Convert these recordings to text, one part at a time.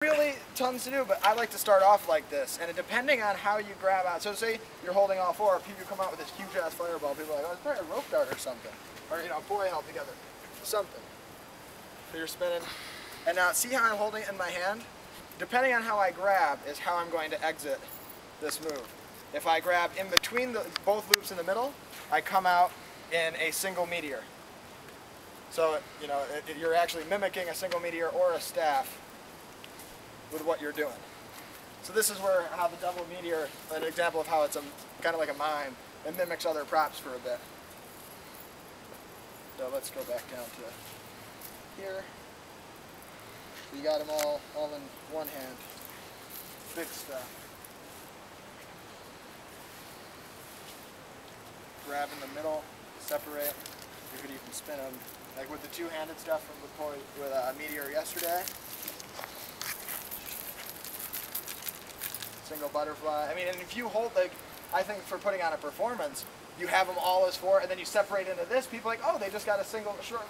Really tons to do, but I like to start off like this, and depending on how you grab out, so say you're holding all four, people come out with this huge ass fireball, people are like, oh, it's probably a rope dart or something, or pulley held together, something. So you're spinning, and now see how I'm holding it in my hand? Depending on how I grab is how I'm going to exit this move. If I grab in between both loops in the middle, I come out in a single meteor. So you're actually mimicking a single meteor or a staff with what you're doing. So this is how the double meteor, an example of how it's kind of like a mime, and mimics other props for a bit. So let's go back down to here. So you got them all in one hand. Big stuff. Grab in the middle, separate. You could even spin them, like with the two-handed stuff from with a meteor yesterday. Single butterfly. I mean, and if you hold, I think for putting on a performance, you have them all as four, and then you separate into this. People are like, oh, they just got a single, short,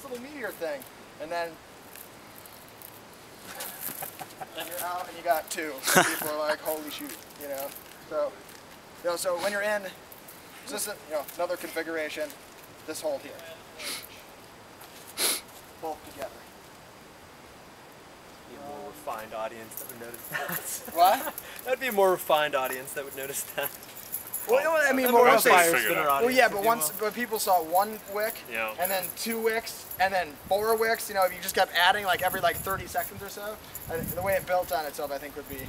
little meteor thing, and then you're out and you got two. People are like, holy shoot, So, so when you're in, just another configuration. This hold here, both together. Be a more refined audience that would notice that. What? That'd be a more refined audience that would notice that. Well, I mean, well, yeah, but people saw one wick, and then two wicks, and then four wicks. If you just kept adding every 30 seconds or so, the way it built on itself, I think would be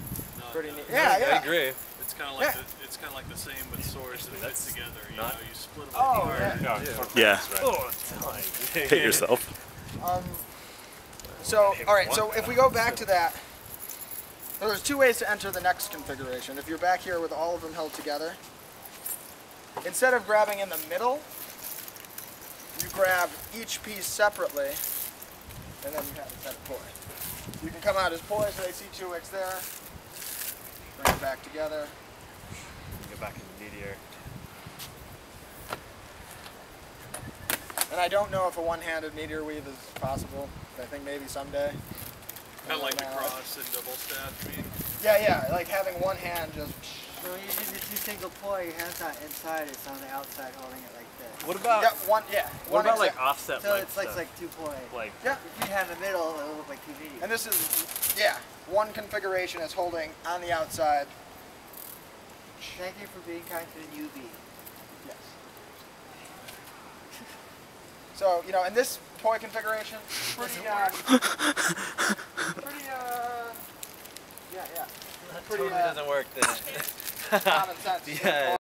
pretty neat. I agree. It's kind of like it's kind of like the same with swords that fit together. You split them apart. Yeah. Oh, it's Hit yourself. So, all right. So if we go back to that, there's two ways to enter the next configuration. If you're back here with all of them held together, instead of grabbing in the middle, you grab each piece separately, and then you have a set of poi. You can come out as poi, so they see two wicks there. Bring it back together. Go back in the meteor. And I don't know if a one-handed meteor weave is possible. I think maybe someday. Kind of like the cross and double stab, you mean? Yeah, like having one hand just... So you do the two single poi, your hand's not inside, it's on the outside holding it like this. What about... What about offset so it's like two poi. Yeah. If you have in the middle, it'll look like two meteors. And this is, one configuration is holding on the outside. Thank you for being kind to the newbie. Yes. So, in this poi configuration, pretty, That totally doesn't work then. common sense. Yeah.